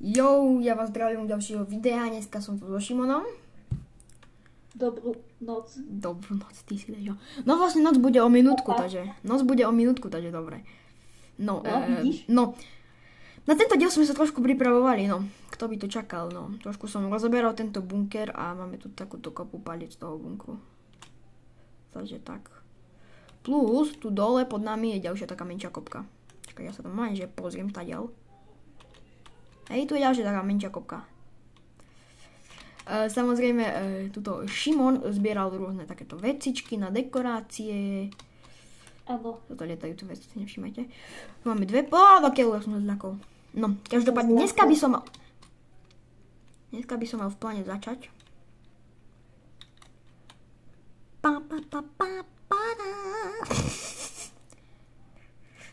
Jo, ja vás zdravím u ďalšieho videa, dneska som tu so Šimonom. Dobrú noc. Dobrú noc, ty si ležal. No vlastne noc bude o minútku, takže dobre. No, Vidíš? no. Na tento diel sme sa trošku pripravovali, no. Kto by to čakal, no. Trošku som rozoberal tento bunker a máme tu takúto kopu paliec z toho bunkru. Takže tak. Plus, tu dole pod nami je ďalšia taká menšia kopka. Čakaj, ja sa tam mám, že pozriem tadiaľ. Hej, tu je ďalšia taká menšia kopka. Samozrejme, tuto Šimon zbieral rôzne takéto vecičky na dekorácie. Áno. Toto lietajúce veci, si nevšimajte. Tu máme dve... Dokiaľ som zľakol. No, každopádne, dneska by som mal v pláne začať.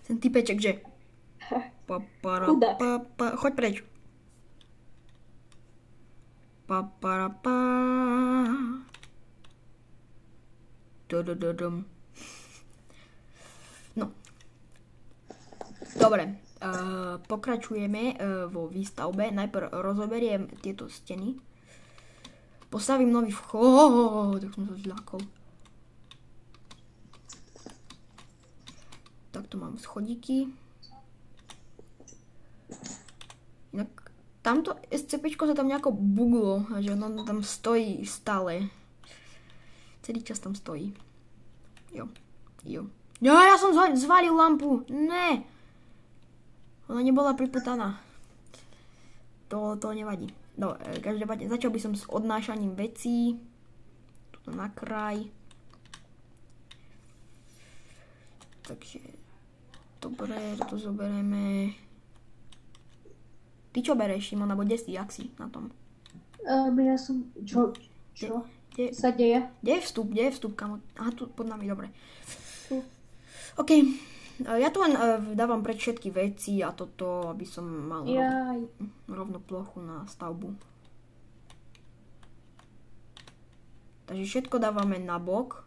Ten typeček, že... Choď preč. No. Dobre. Pokračujeme vo výstavbe. Najprv rozoberiem tieto steny. Postavím nový vchod. Tak som sa zľakol. Takto mám schodíky. Inak tamto SCPčko sa tam nejako buglo, že ono tam stojí stále. Celý čas tam stojí. Jo. No, ja som zvalil lampu. Ne. Ona nebola priputaná. To nevadí. No, každopádne začal by som s odnášaním vecí. Tuto na kraj. Takže, dobre, toto zoberieme. Ty čo bereš, Šimon, alebo kde si, jak si na tom? Ja som... Čo sa deje? Kde je vstup, kamo? Aha, tu pod nami, dobre. OK, ja tu len dávam preč všetky veci a toto, aby som mal rovnú plochu na stavbu. Takže všetko dávame na bok.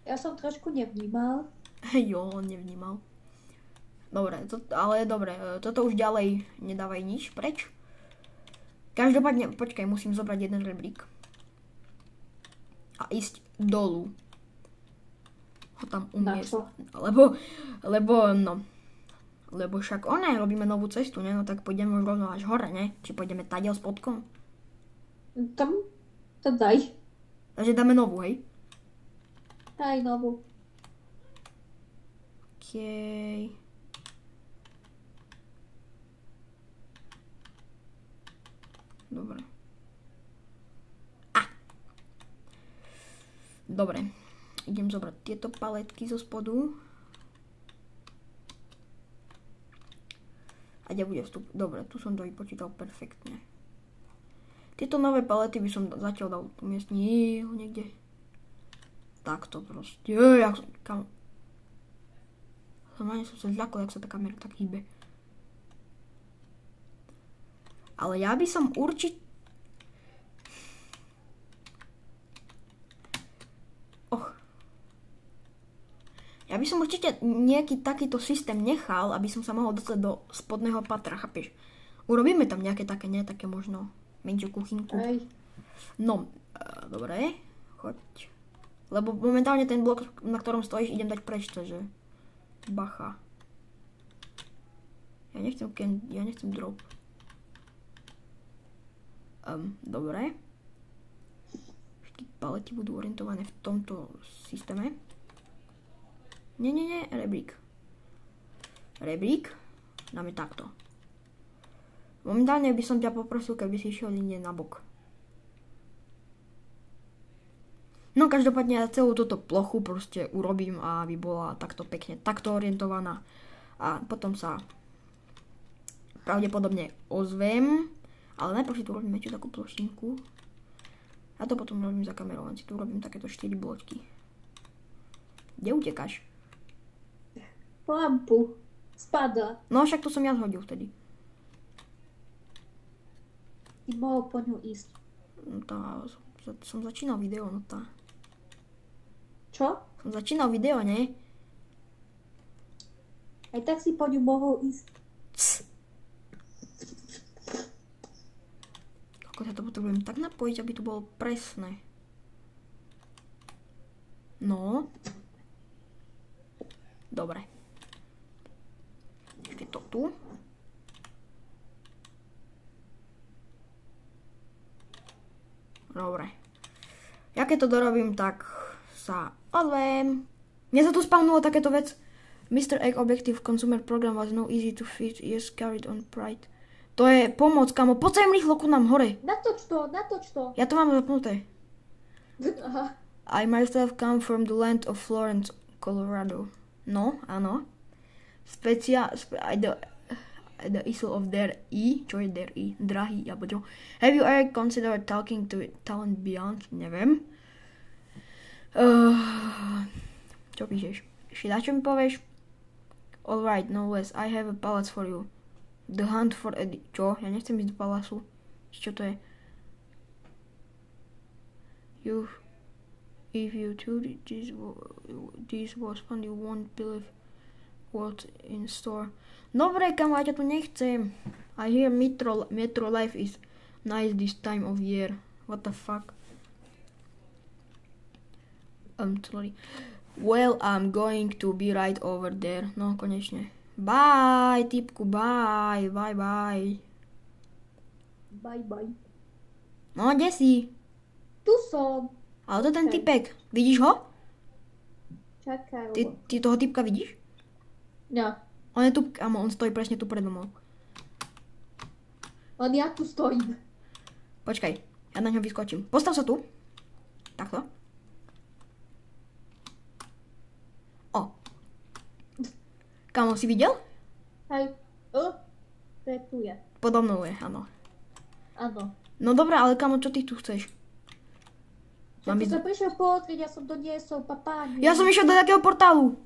Ja som trošku nevnímal. Jo, nevnímal. Dobre, ale dobre, toto už ďalej nedávaj nič preč. Každopádne, počkaj, musím zobrať jeden rebrík. A ísť dolu. Ho tam umiesť. Lebo však robíme novú cestu, ne? No tak pôjdeme už rovno až hore, ne? Či pôjdeme tadiaľ spodkom? Tam daj. Takže dáme novú, hej? Aj novú. Okej. Dobre. Dobre. Idem zobrať tieto paletky zo spodu. A kde bude vstup? Dobre, tu som to vypočítal perfektne. Tieto nové palety by som zatiaľ dal umiestniť niekde. Takto proste. Som sa zľakol, jak sa tá kamera tak hýbe. Ale ja by som určite... Ja by som určite nejaký takýto systém nechal, aby som sa mohol dostať do spodného patra, chápeš? Urobíme tam nejaké také, nie také možno menšiu kuchynku. Hej. No, dobre, choď. Lebo momentálne ten blok, na ktorom stojíš, idem dať preč, takže... Bacha. Ja nechcem drop. Dobre. Všetky palety budú orientované v tomto systéme. Nie, rebrík. Dáme takto. Momentálne by som ťa poprosil, keby si išiel inde na bok. No každopádne ja celú túto plochu proste urobím, aby bola takto pekne, takto orientovaná. A potom sa pravdepodobne ozvem. Ale najprv si tu urobím ešte takú plošinku. A to potom robím za kamerou, len si tu urobím takéto 4 bločky. Kde utekáš? Lampu. Spadla. No však to som ja zhodil vtedy. Ty mohol po ňu ísť. No som začínal video, no tá. Čo? Som začínal video, ne? Aj tak si po ňu mohol ísť. Kokos, ja to potrebujem tak napojiť, aby to bolo presné. No. Dobre. Ešte to tu. Dobre. Ja keď to dorobím, tak sa ozvem. Mne sa tu spavnulo takéto vec. Mr. Egg Objective Consumer Program was no easy to fit, yes carried on pride. To je pomoc, kamo. Poď sem rýchlo ku nám hore. Natoč to. Ja to mám zapnuté. Aha. I myself come from the land of Florence, Colorado. No, áno. The issue of their E, čo je their E? Drahý, alebo čo? Have you ever considered talking to Talent Beyond? Neviem. Čo píšeš? Ešte na čo mi povieš? Alright, no less, I have a palace for you. The hunt for Eddie. Čo? Ja nechcem ísť do palasu. Čo to je? If you do this was fun, you won't believe what's in store. Dobre, kamo, ja ťa tu nechcem. I hear Metro Life is nice this time of year. What the fuck? Sorry. Well, I'm going to be right over there. No, konečne. Bye, typku, bye. Bye. Bye. No, kde si? Tu som. Ale to ten typek. Vidíš ho? Čakaj. Ty toho typka vidíš? No. On je tu, kamo, on stojí presne tu predo mnou. Len ja tu stojím. Počkaj, ja na ňo vyskočím. Postav sa tu. Takto. O. Kamo, si videl? Hej. Tu je. Podo mnou je, áno. Áno. No dobré, ale kamo, čo ty tu chceš? Ja som prišiel pozrieť, ja som doniesol papáňu. Ja som išiel do takého portálu.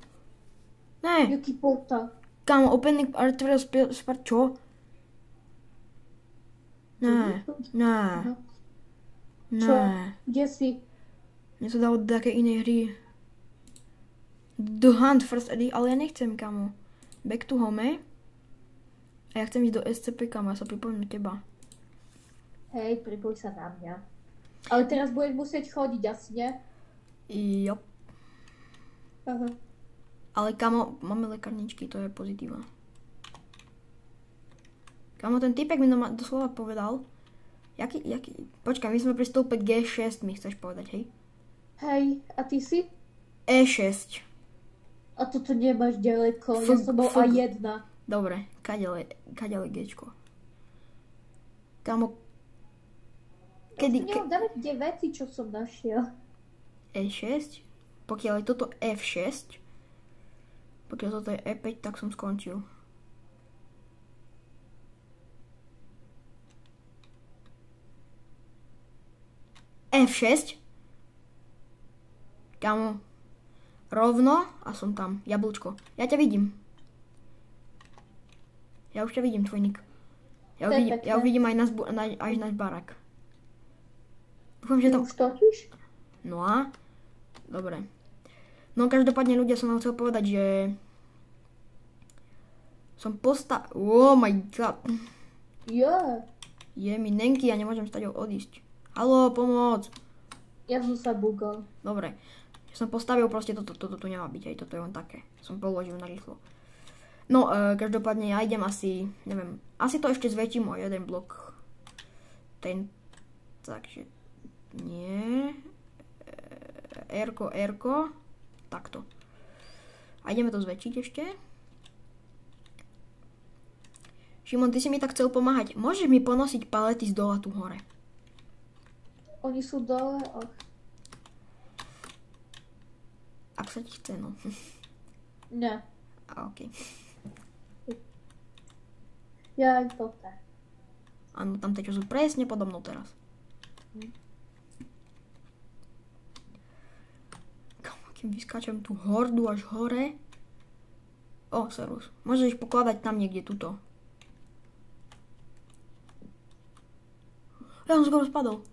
Ne. Jaký portál? Kamo, opening arterial spart, čo? Ne. Čo? Kde si? Mne to dalo do takej inej hry. The Hunt First Eddie, ale ja nechcem, kamo. Back to home. A ja chcem ísť do SCP, kamo, ja sa pripojím na teba. Hej, pripoj sa na mňa. Ale teraz budeš musieť chodiť, asi nie? Jo. Aha. Ale kamo, máme lekárničky, to je pozitíva. Kamo, ten typek mi doslova povedal, počkaj, my sme pri stĺpe G6, mi chceš povedať, hej? Hej, a ty si? E6. A toto nemáš ďaleko, ja som bol A1. Dobre, kaďale Gčko. Kamo, Dáme tie veci, čo som našiel. E6, pokiaľ je toto F6, pokiaľ toto je E5, tak som skončil. F6. Kamo. Rovno a som tam. Jablčko. Ja ťa vidím. Ja už ťa vidím, tvoj nick. Ja už vidím aj náš barak. Dúfam, že tam... Už točíš? No a? Dobre. No každopádne ľudia, som vám chcel povedať, že... Som Oh my god. Jo. Je mi nenky, ja nemôžem stať odísť. Haló, pomoc. Ja som sa bugal. Dobre. Ja som postavil proste toto tu nemá byť, aj toto je len také. Som položil na rýchlo. No, každopádne ja idem asi, neviem, asi to ešte zväčším o jeden blok. Takže... Nie. Erko. Takto. A ideme to zväčšiť ešte. Šimon, ty si mi tak chcel pomáhať. Môžeš mi ponosiť palety z dola tu hore? Oni sú dole. Ak sa ti chce, no. Ne. A okej. Ja aj toto. Áno, tam tie, čo sú presne podo mnou teraz. Kým vyskáčem tú hordu až hore. O, servus. Môžeš pokladať tam niekde tuto. Ja som skoro spadol.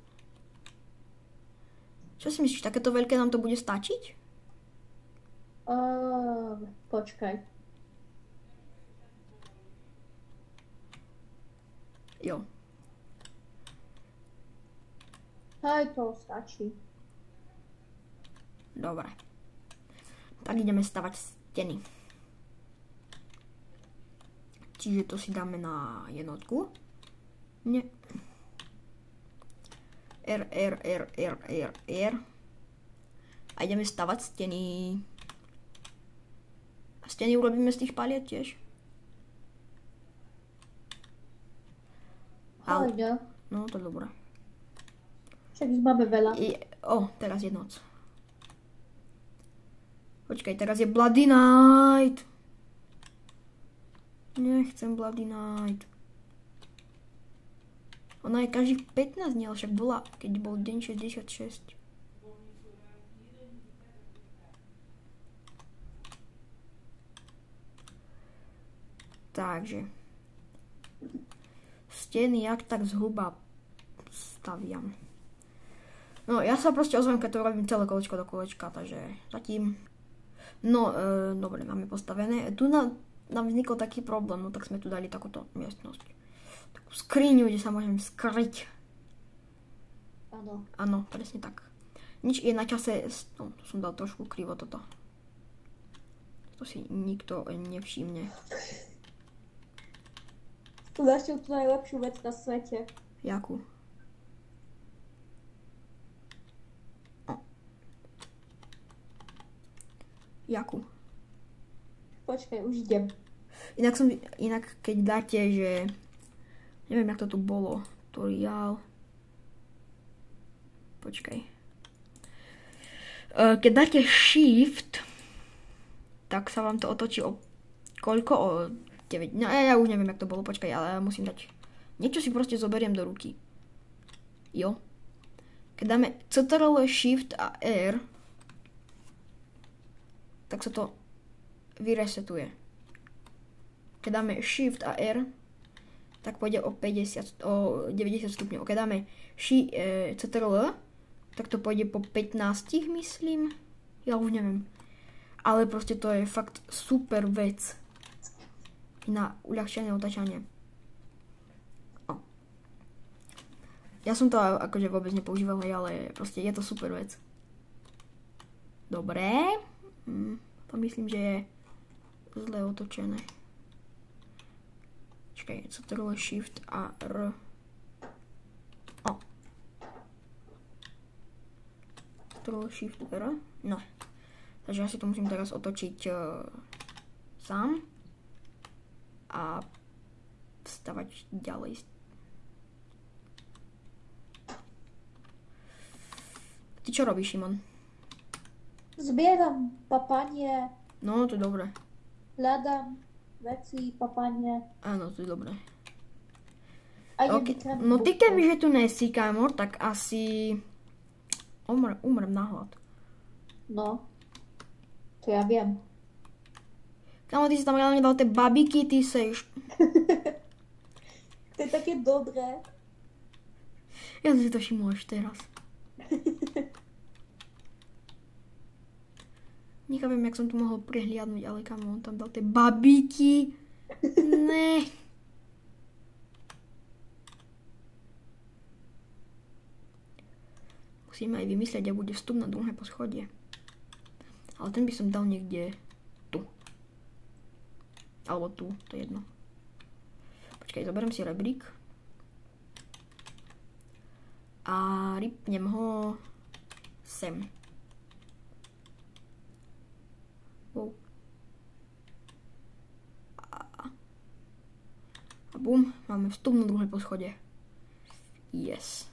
Čo si myslíš, takéto veľké nám to bude stačiť? Počkaj. Jo. Hej, to stačí. Dobre. Tak ideme stavať steny. Čiže to si dáme na jednotku. Nie. R. A ideme stavať steny. A steny urobíme z tých paliet tiež. Hej, No, to je dobré. však ich máme veľa. Teraz je noc. Počkaj, teraz je Bloody Night. Nechcem Bloody Night. Ona je každých 15 dní, ale však bola, keď bol deň 66. Takže. Steny jak tak zhruba staviam. No, ja sa proste ozvem, keď to robím celé kolečko do kolečka, takže zatím. No, dobre, máme postavené. Tu nám vznikol taký problém, no tak sme tu dali takúto miestnosť. Takú skriňu, kde sa môžem skryť. Áno. Áno, presne tak. Nič je na čase, no, to som dal trošku krivo toto. To si nikto nevšimne. Tu našiel tú najlepšiu vec na svete. Jakú? Jakú? Počkaj, už idem. Inak keď dáte, že neviem, jak to tu bolo. Tutorial. Počkaj. Keď dáte shift, tak sa vám to otočí o koľko? O 9. No ja už neviem, jak to bolo. Počkaj, ale musím dať. Niečo si proste zoberiem do ruky. Jo. Keď dáme Ctrl, Shift a R, tak sa to vyresetuje. Keď dáme Shift a R, tak pôjde o 90 stupňov. Keď dáme Ctrl, tak to pôjde po 15, myslím. Ja už neviem. Ale proste to je fakt super vec na uľahčenie otáčanie. Ja som to akože vôbec nepoužíval, ale proste je to super vec. Dobre. To myslím, že je zle otočené. Čakaj, Ctrl, Shift a R. Ctrl, Shift, R. No. Takže ja si to musím teraz otočiť sám. A vstavať ďalej. Ty čo robíš, Šimon? Zbieram papanie, No, to je dobré. hľadám veci, papanie. Áno, to je dobré. A Okay. No ty kebyže tu nesí, kámo, tak asi umrem na hlad. No, to ja viem. Kámo, ty si tam reálne dal tie babiky, ty seš. To je také dobré. Ja si to všimol až teraz. Nechápem, jak som tu mohol prehliadnúť, ale kámo, on tam dal tie babiky. Ne. Musíme aj vymyslieť, kde bude vstup na druhé poschodie. Ale ten by som dal niekde tu. Alebo tu, to je jedno. Počkaj, zoberiem si rebrík. A rýpnem ho sem. Wow. A bum, máme vstup na druhé poschodie. Yes.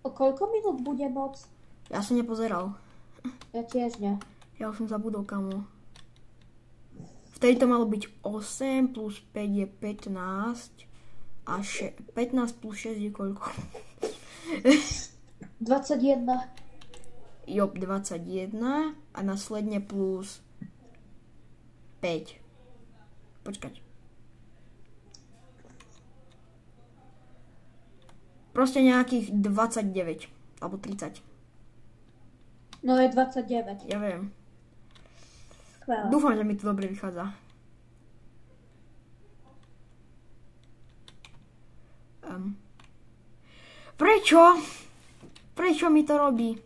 O koľko minút bude noc? Ja som nepozeral. Ja tiež ne. Ja už som zabudol, kamo. Vtedy to malo byť 8 plus 5 je 15. A 15 plus 6 je koľko? 21. Jo, 21. A následne plus 5. Počkať. Proste nejakých 29. Alebo 30. No je 29. Ja viem. Skvelé. Dúfam, že mi to dobre vychádza. Prečo prečo mi to robí?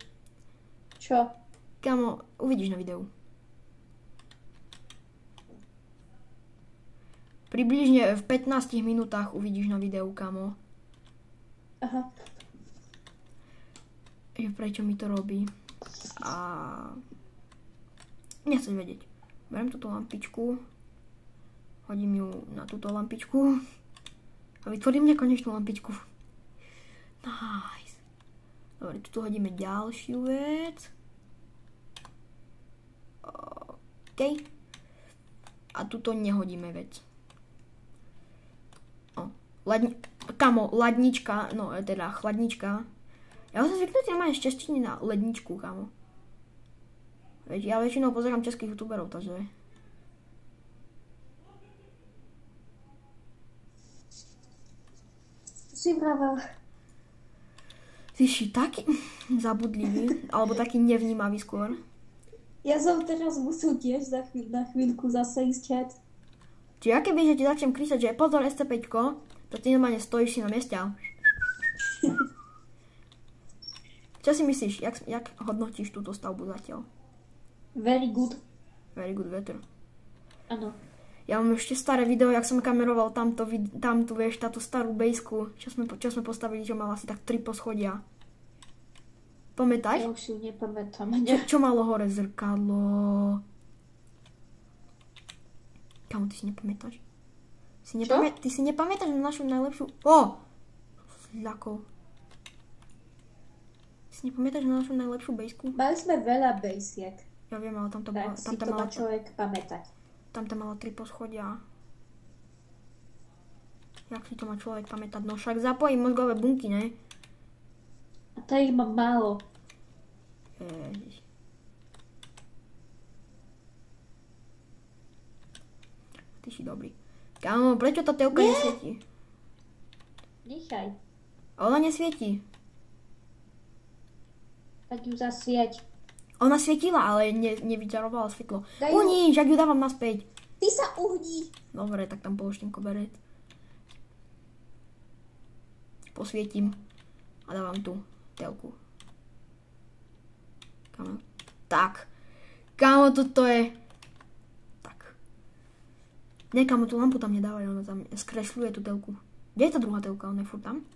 Čo? Kamo, uvidíš na videu. Približne v 15 minútach uvidíš na videu, kamo. Aha. Že prečo mi to robí. A nechceš vedieť. Beriem túto lampičku. Hodím ju na túto lampičku. A vytvorím nekonečnú lampičku. Nice. Dobre, tu hodíme ďalšiu vec. OK. A tuto nehodíme vec. Kamo, ladnička, no teda chladnička. Ja som zvyknutý na z češtiny na ledničku, kamo. Ja väčšinou pozerám českých youtuberov, takže... Si vravel. Ty si taký zabudlivý, alebo taký nevnímavý skôr. Ja som teraz musel tiež na chvíľku zase ísť chat. Čiže ja keby, že ti začnem krísať, že pozor SC5, to ty normálne stojíš si na mieste. Čo si myslíš, jak hodnotíš túto stavbu zatiaľ? Very good. Very good veter. Áno. Ja mám ešte staré video, jak som kameroval tamto vieš, táto starú bejsku, čo sme postavili, čo mal asi tak 3 poschodia. Pamätáš? Ja už si nepamätám. Čo malo hore zrkadlo? Kamo, ty si nepamätáš? Ty si nepamätáš na našu najlepšiu... Ľakov. Ty si nepamätáš na našu najlepšiu bejsku? Mali sme veľa bejsiek. Ja viem, ale tam to Tak si to má človek pamätať. Tam to malo 3 poschodia. Jak si to má človek pamätať? No však zapojí mozgové bunky, ne? A to ich mám málo. Ježiš. Ty si dobrý. Kámo, prečo tá telka nesvietí? Nechaj. Ona nesvietí. Tak ju zasvieť. Ona svietila, ale nevyčarovala svetlo. Daj ju. Uníš, ak ju dávam naspäť. Ty sa uhni. Dobre, tak tam položím koberec. Posvietím. A dávam tu telku. Kámo. Tak. Kámo, toto je... Tak. Ne, kámo, tú lampu tam nedávaj, ona tam skresľuje tú telku. Kde je tá druhá telka? Ona je furt tam?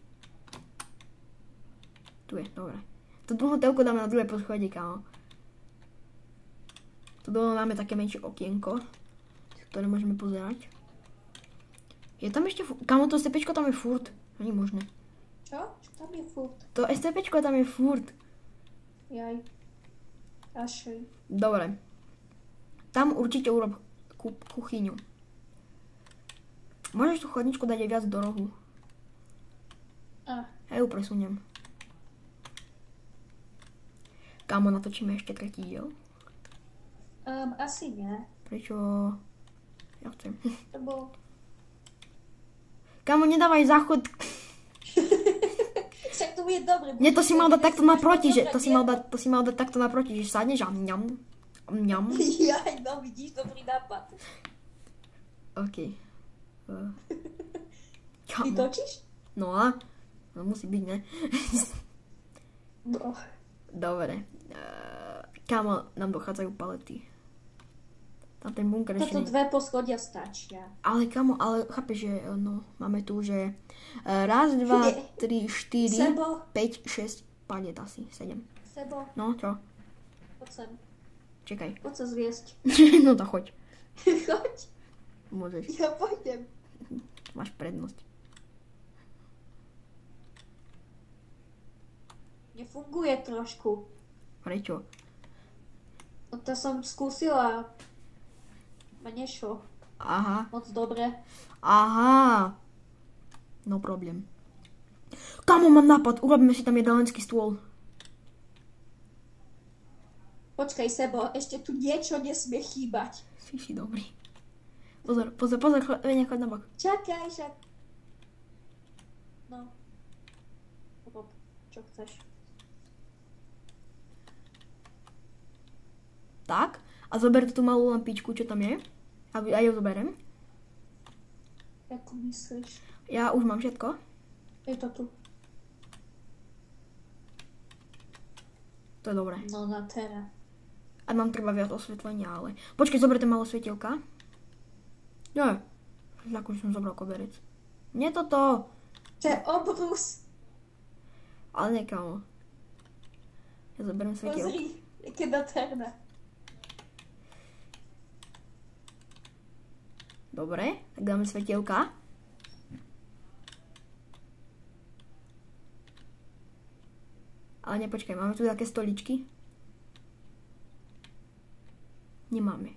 Tu je, dobre. Tú druhú telku dáme na druhé poschodie, kámo. Tu dole máme také menšie okienko, ktoré môžeme pozerať. Je tam ešte... Kámo, to SCPčko tam je furt. To nie je možné. Čo? Čo tam je furt? To SCPčko tam je furt. Jaj. Ašej. Dobre. Tam určite urob kuchyňu. Môžeš tú chladničku dať aj viac do rohu. Ja ju presuniem. Kámo, natočíme ešte tretí diel? Asi nie. Prečo? Ja chcem. Lebo... Kámo, nedávaj záchod. Však to bude dobre. Nie, to si mal dať takto naproti, že... To si mal dať takto naproti, že sadneš a mňam. Mňam. Jaj, no vidíš, dobrý nápad. OK. Ty točíš? No a? No musí byť, ne? No. Dobre. Kámo, nám dochádzajú palety. Tam ten bunker ešte... Toto 2 poschodia stačia. Ale kámo, ale chápeš, že no, máme tu, že 1, 2, 3, 4, 5, 6 paliet asi, 7. Sebo. No, čo? Poď sem. Čekaj. Poď sa zviesť. No to choď. Choď. Môžeš. Ja pôjdem. Máš prednosť. Nefunguje trošku. Prečo? No to som skúsila. Ma nešlo. Aha. Moc dobre. Aha. No problém. Kámo, mám nápad. Urobíme si tam jedálenský stôl. Počkaj, Sebo, ešte tu niečo nesmie chýbať. Si dobrý. Pozor, choď na bok. Čakaj, však. No. Rob, čo chceš. Tak. A zober tú malú lampičku, čo tam je. A ju zoberem. Ako myslíš? Ja už mám všetko. Je to tu. To je dobré. No na teraz. A nám treba viac osvetlenia, ale... Počkej, zoberete malo svetielka? Nie. Ako som zobral koberec. Nie toto. To je obrus. Ale nie, kámo. Ja zoberiem svetielka. Pozri, aké nádherné. Dobre, tak dáme svetielka. Ale nepočkaj, máme tu také stoličky? Nemáme.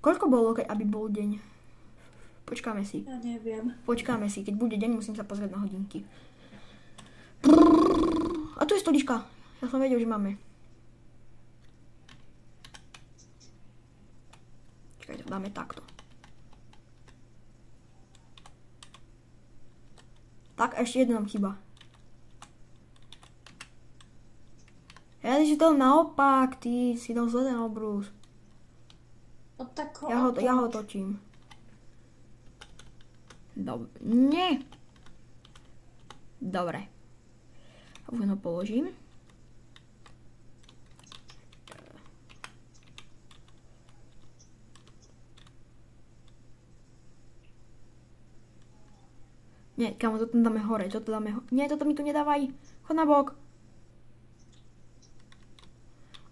Koľko bolo, aby bol deň? Počkáme si. Ja neviem. Počkáme si, keď bude deň, musím sa pozrieť na hodinky. A tu je stolička. Ja som vedel, že máme. Čakaj, dáme takto. Tak, a ešte jedna nám chýba. Ja si dal naopak, ty si dal zle ten obrus. No tak Ja ho točím. Nie. Dobre. A už ho položím. Nie, kámo, toto dáme hore, Nie, toto mi tu nedávaj. Chod na bok.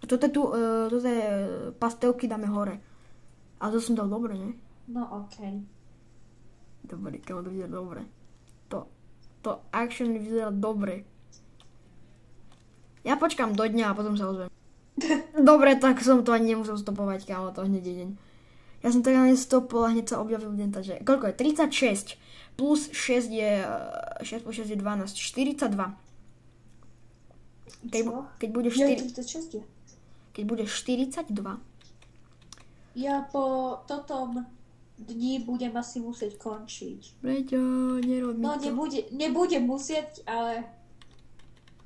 A toto je pastelky dáme hore. Ale to som dal dobre, ne? No okej. Dobre, kámo, to vyzerá dobre. To action vyzerá dobre. Ja počkám do dňa a potom sa ozvem. Dobre, tak som to ani nemusel stopovať, kámo, to hneď je deň. Ja som to ani stopol a hneď sa objavil deň, takže koľko je? 36 plus 6 je 6 plus 6 je 12, 42. Keď bude 36 je. Keď bude 42. Ja po totom dni budem asi musieť končiť. Breťo, nerob mi No to. nebudem musieť, ale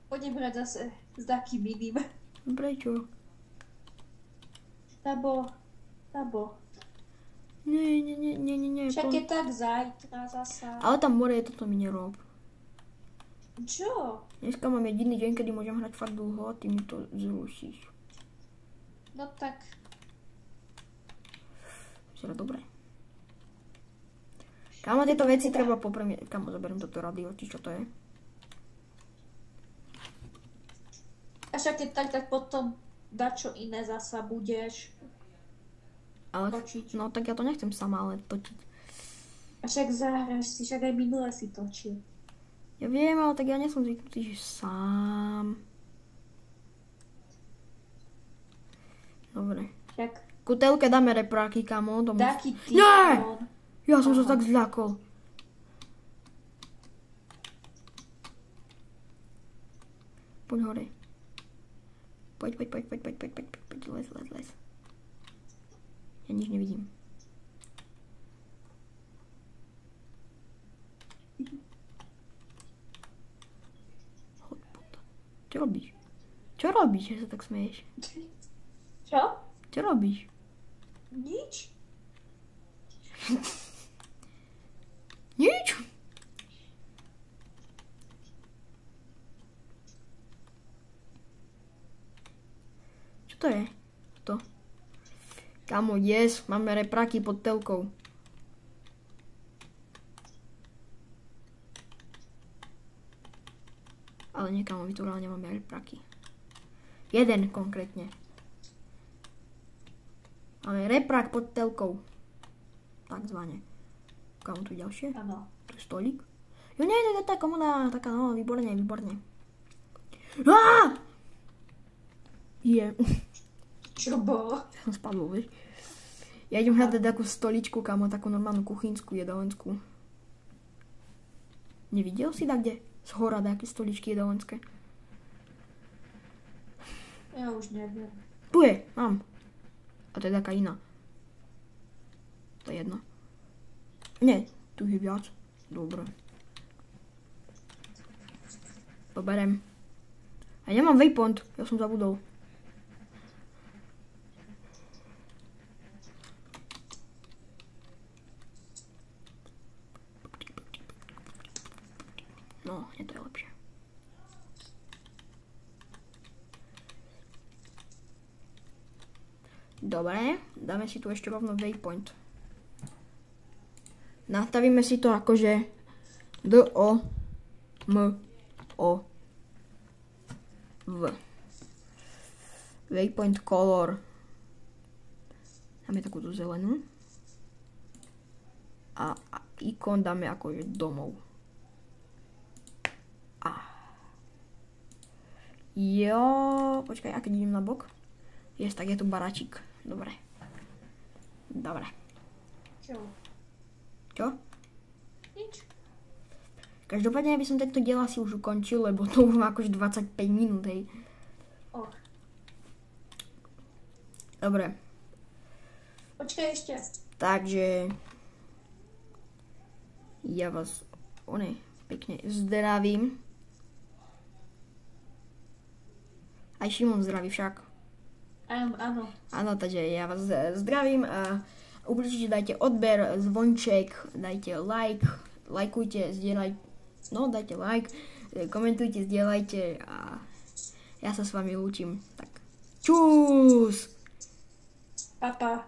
budem hrať zase s takým iným. Breťo. Tabo. Nie. Však je tak zajtra zasa. Ale tam more je, toto mi nerob. Čo? Dneska mám jediný deň, kedy môžem hrať fakt dlho a ty mi to zrušíš. No tak. Vyzerá dobre. Kámo, tieto veci treba popremieť. Kámo, zoberiem toto radio, či čo to je. A však keď tak potom dačo iné zasa budeš Ale, točiť. no tak ja to nechcem sama, ale točiť. A však zahraš si, však aj minule si točil. Ja viem, ale tak ja nie som zvyknutý, že sám. Dobre. Však Ku telke dáme repráky, kámo. taký ty. Nie! on. Ja som sa Aha. tak zľakol. Poď hore. Poď. Les. Ja nič nevidím. Čo robíš? Čo robíš, že sa tak smeješ? Čo? Čo robíš? Nič. Nič. Čo to je? To. Kamo, yes, máme repráky pod telkou. Ale niekam vytvorila nemáme repráky. Jeden konkrétne. Máme reprák pod telkou. Takzvané. Kamo, tu je ďalšie? Áno. Tu je stolík. Jo, nie, to je tá komoda, taká, no, výborne. Á! Je. Čo bolo? Som spadol, vieš. Ja idem hľadať takú stoličku, kamo, takú normálnu kuchynskú, jedalenskú. Nevidel si tak, kde? Z hora také stoličky jedalenské. Ja už neviem. Tu je, mám. A to je taká iná. To je jedno. Nie, tu je viac. Dobre. To berem. A ja nemám waypoint, ja som zabudol. No, nie to je lepšie. Dobre, dáme si tu ešte rovno waypoint. Nastavíme si to akože D-O-M-O-V. Waypoint color. Dáme takúto zelenú. A ikon dáme akože domov. Jo, počkaj, a keď idem na bok? Tak je tu baráčik. Dobre. Čo? Čo? Nič. Každopádne by som tento diel asi už ukončil, lebo to už má akože 25 minút, hej. Dobre. Počkaj ešte. Takže ja vás pekne zdravím. Aj Šimon zdraví však. Áno. Áno, takže ja vás zdravím a určite dajte odber, zvonček, dajte like, lajkujte, zdieľajte, dajte like, komentujte, zdieľajte a ja sa s vami lúčim. Tak, čus! Pa.